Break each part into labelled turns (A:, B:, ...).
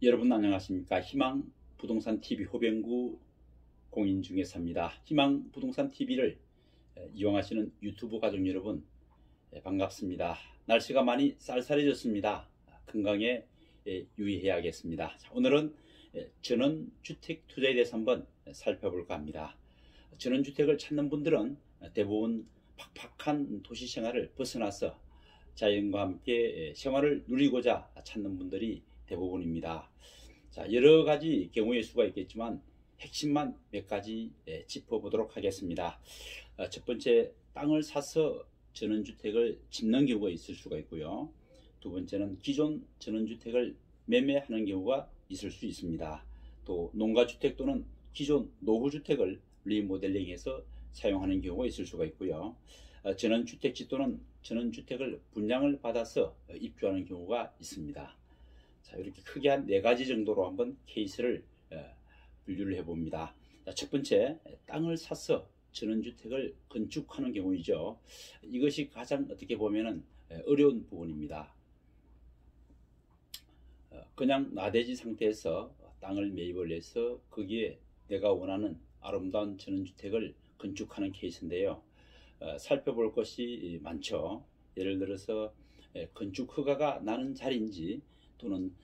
A: 여러분 안녕하십니까? 희망 부동산 TV 호병구 공인중개사입니다. 희망 부동산 TV를 이용하시는 유튜브 가족 여러분 반갑습니다. 날씨가 많이 쌀쌀해졌습니다. 건강에 유의해야겠습니다. 오늘은 전원주택 투자에 대해서 한번 살펴볼까 합니다. 전원주택을 찾는 분들은 대부분 팍팍한 도시 생활을 벗어나서 자연과 함께 생활을 누리고자 찾는 분들이 대부분입니다. 자, 여러 가지 경우의 수가 있겠지만 핵심만 몇 가지 짚어보도록 하겠습니다. 첫 번째, 땅을 사서 전원주택을 짓는 경우가 있을 수가 있고요. 두 번째는 기존 전원주택을 매매하는 경우가 있을 수 있습니다. 또 농가주택 또는 기존 노후주택을 리모델링해서 사용하는 경우가 있을 수가 있고요. 전원주택지 또는 전원주택을 분양을 받아서 입주하는 경우가 있습니다. 자, 이렇게 크게 한 4가지 정도로 한번 케이스를 분류를 해봅니다. 자, 첫 번째, 땅을 사서 전원주택을 건축하는 경우이죠. 이것이 가장 어떻게 보면은 어려운 부분입니다. 그냥 나대지 상태에서 땅을 매입을 해서 거기에 내가 원하는 아름다운 전원주택을 건축하는 케이스인데요. 살펴볼 것이 많죠. 예를 들어서 건축 허가가 나는 자리인지 또는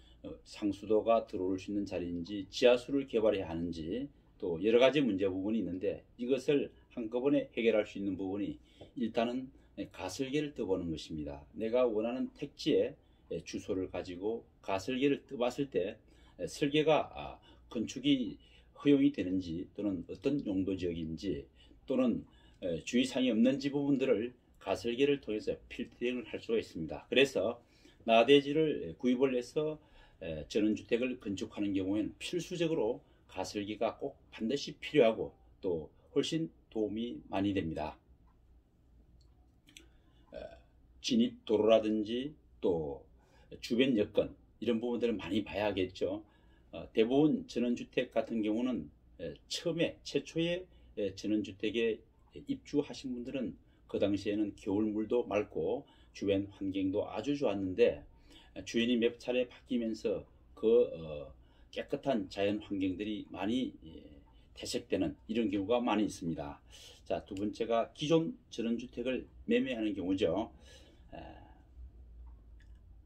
A: 상수도가 들어올 수 있는 자리인지 지하수를 개발해야 하는지 또 여러 가지 문제 부분이 있는데 이것을 한꺼번에 해결할 수 있는 부분이 일단은 가설계를 떠보는 것입니다. 내가 원하는 택지의 주소를 가지고 가설계를 떠봤을 때 설계가 건축이 허용이 되는지 또는 어떤 용도 지역인지 또는 주의사항이 없는지 부분들을 가설계를 통해서 필터링을 할 수가 있습니다. 그래서 나대지를 구입을 해서 전원주택을 건축하는 경우에는 필수적으로 가설기가 꼭 반드시 필요하고 또 훨씬 도움이 많이 됩니다. 진입도로라든지 또 주변 여건 이런 부분들을 많이 봐야 하겠죠. 대부분 전원주택 같은 경우는 처음에 최초의 전원주택에 입주하신 분들은 그 당시에는 겨울물도 맑고 주변 환경도 아주 좋았는데 주인이 몇 차례 바뀌면서 그 깨끗한 자연 환경들이 많이 퇴색되는 이런 경우가 많이 있습니다. 자, 두 번째가 기존 전원주택을 매매하는 경우죠.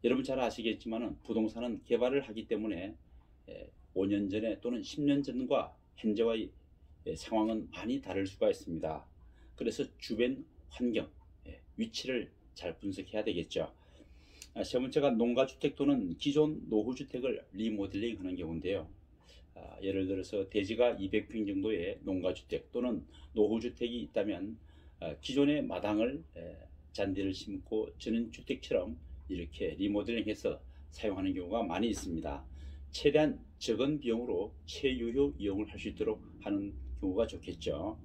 A: 여러분 잘 아시겠지만 부동산은 개발을 하기 때문에 5년 전에 또는 10년 전과 현재와의 상황은 많이 다를 수가 있습니다. 그래서 주변 환경, 위치를 잘 분석해야 되겠죠. 세 번째가 농가주택 또는 기존 노후주택을 리모델링 하는 경우인데요. 예를 들어서 대지가 200평 정도의 농가주택 또는 노후주택이 있다면 기존의 마당을 잔디를 심고 전원주택처럼 이렇게 리모델링해서 사용하는 경우가 많이 있습니다. 최대한 적은 비용으로 최유효 이용을 할 수 있도록 하는 경우가 좋겠죠.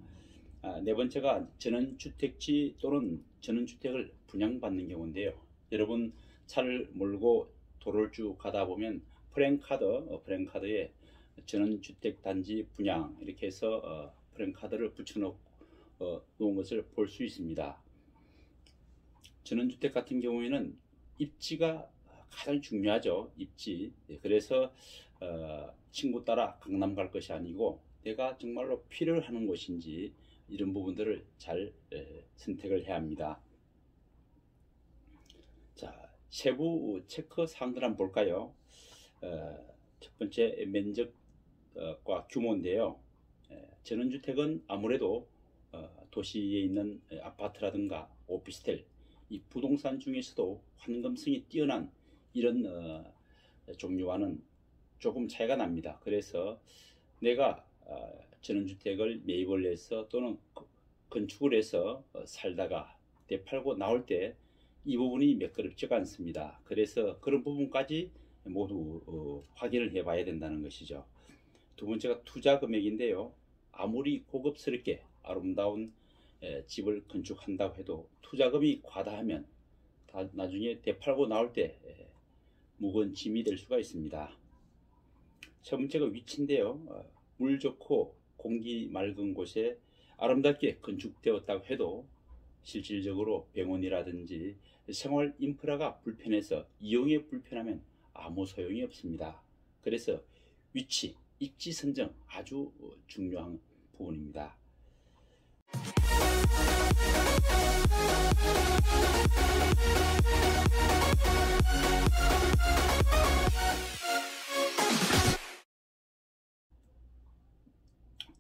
A: 네 번째가 전원주택지 또는 전원주택을 분양받는 경우인데요. 여러분 차를 몰고 도로를 쭉 가다 보면 프랜카드에 전원주택 단지 분양 이렇게 해서 프랜카드를 붙여놓은 것을 볼 수 있습니다. 전원주택 같은 경우에는 입지가 가장 중요하죠. 입지. 그래서 친구 따라 강남 갈 것이 아니고 내가 정말로 필요로 하는 곳인지 이런 부분들을 잘 선택을 해야 합니다. 자, 세부 체크 사항들 한번 볼까요? 첫 번째 면적과 규모인데요. 전원주택은 아무래도 도시에 있는 아파트라든가 오피스텔 이 부동산 중에서도 환금성이 뛰어난 이런 종류와는 조금 차이가 납니다. 그래서 내가 전원주택을 매입을 해서 또는 건축을 해서 살다가 되팔고 나올 때 이 부분이 매끄럽지가 않습니다. 그래서 그런 부분까지 모두 확인을 해 봐야 된다는 것이죠. 두 번째가 투자 금액인데요. 아무리 고급스럽게 아름다운 집을 건축한다고 해도 투자금이 과다하면 나중에 되팔고 나올 때 무거운 짐이 될 수가 있습니다. 세 번째가 위치인데요. 물 좋고 공기 맑은 곳에 아름답게 건축되었다고 해도 실질적으로 병원이라든지 생활 인프라가 불편해서 이용이 불편하면 아무 소용이 없습니다. 그래서 위치, 입지 선정 아주 중요한 부분입니다.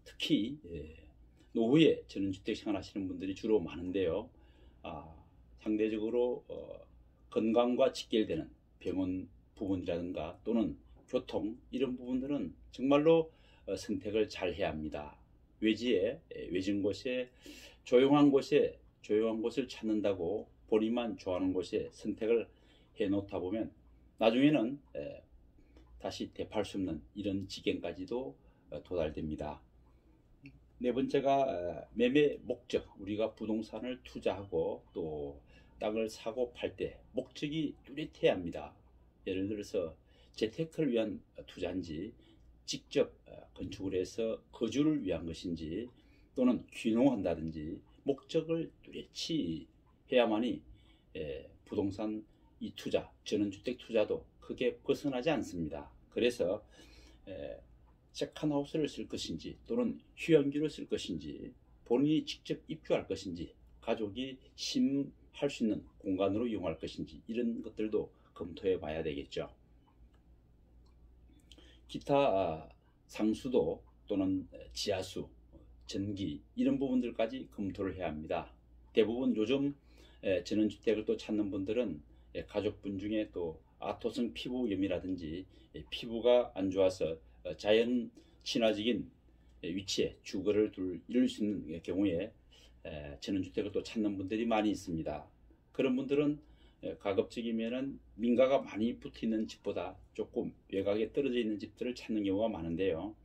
A: 특히 노후에 전원주택 생활하시는 분들이 주로 많은데요. 상대적으로 건강과 직결되는 병원 부분이라든가 또는 교통 이런 부분들은 정말로 선택을 잘 해야 합니다. 외지에 외진 곳에 조용한 곳을 찾는다고 본인만 좋아하는 곳에 선택을 해 놓다 보면 나중에는 다시 되팔 수 없는 이런 지경까지도 도달됩니다. 네 번째가 매매 목적. 우리가 부동산을 투자하고 또 땅을 사고 팔 때 목적이 뚜렷해야 합니다. 예를 들어서 재테크를 위한 투자인지 직접 건축을 해서 거주를 위한 것인지 또는 귀농한다든지 목적을 뚜렷이 해야만이 부동산 이 투자, 전원주택 투자도 크게 벗어나지 않습니다. 그래서 세컨하우스를 쓸 것인지 또는 휴양지로 쓸 것인지 본인이 직접 입주할 것인지 가족이 심할 수 있는 공간으로 이용할 것인지 이런 것들도 검토해 봐야 되겠죠. 기타 상수도 또는 지하수, 전기 이런 부분들까지 검토를 해야 합니다. 대부분 요즘 전원주택을 또 찾는 분들은 가족분 중에 또 아토성 피부염이라든지 피부가 안 좋아서 자연 친화적인 위치에 주거를 이룰 수 있는 경우에 전원주택을 또 찾는 분들이 많이 있습니다. 그런 분들은 가급적이면은 민가가 많이 붙어 있는 집보다 조금 외곽에 떨어져 있는 집들을 찾는 경우가 많은데요.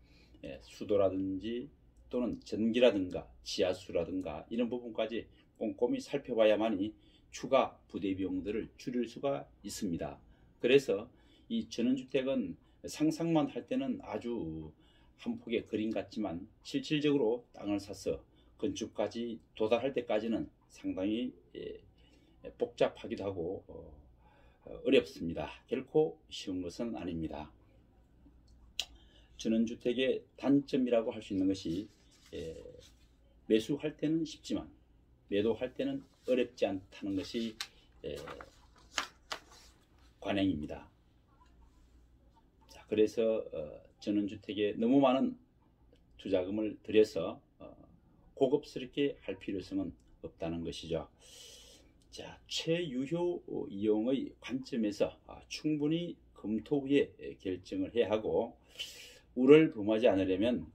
A: 수도라든지 또는 전기라든가 지하수라든가 이런 부분까지 꼼꼼히 살펴봐야만이 추가 부대 비용들을 줄일 수가 있습니다. 그래서 이 전원주택은 상상만 할 때는 아주 한 폭의 그림 같지만 실질적으로 땅을 사서 건축까지 도달할 때까지는 상당히 복잡하기도 하고 어렵습니다. 결코 쉬운 것은 아닙니다. 전원주택의 단점이라고 할 수 있는 것이 매수할 때는 쉽지만 매도할 때는 어렵지 않다는 것이 관행입니다. 자, 그래서 전원주택에 너무 많은 투자금을 들여서 고급스럽게 할 필요성은 없다는 것이죠. 자, 최유효 이용의 관점에서 충분히 검토 후에 결정을 해야 하고 우를 범하지 않으려면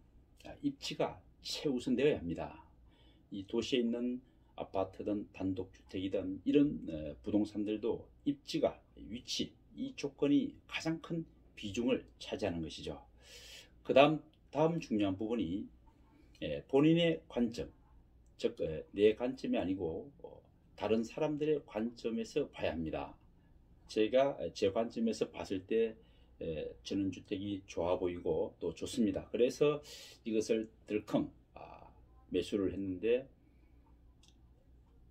A: 입지가 최우선되어야 합니다. 이 도시에 있는 아파트든 단독주택이든 이런 부동산들도 입지가 위치 이 조건이 가장 큰 비중을 차지하는 것이죠. 다음 중요한 부분이 본인의 관점, 즉 내 관점이 아니고 다른 사람들의 관점에서 봐야 합니다. 제가 제 관점에서 봤을 때 전원주택이 좋아 보이고 또 좋습니다. 그래서 이것을 들컹 매수를 했는데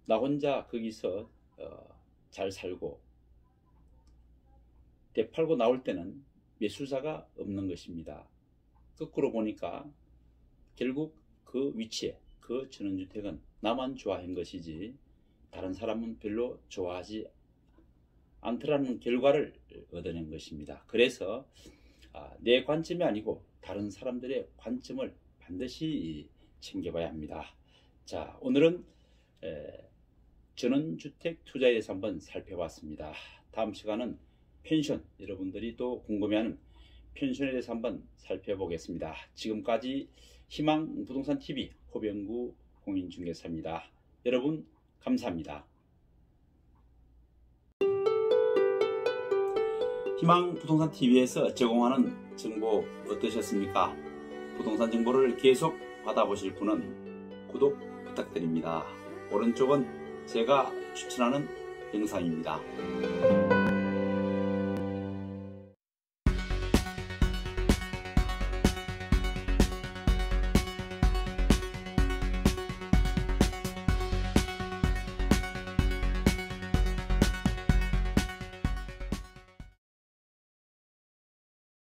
A: 나 혼자 거기서 잘 살고 되팔고 나올 때는 매수자가 없는 것입니다. 거꾸로 보니까 결국 그 위치에 그 전원주택은 나만 좋아한 것이지 다른 사람은 별로 좋아하지 않더라는 결과를 얻어낸 것입니다. 그래서 내 관점이 아니고 다른 사람들의 관점을 반드시 챙겨봐야 합니다. 자, 오늘은 전원주택 투자에 대해서 한번 살펴봤습니다. 다음 시간은 펜션, 여러분들이 또 궁금해하는 펜션에 대해서 한번 살펴보겠습니다. 지금까지 희망부동산TV 호병구 공인중개사입니다. 여러분 감사합니다. 희망부동산TV에서 제공하는 정보 어떠셨습니까? 부동산 정보를 계속 받아보실 분은 구독 부탁드립니다. 오른쪽은 제가 추천하는 영상입니다.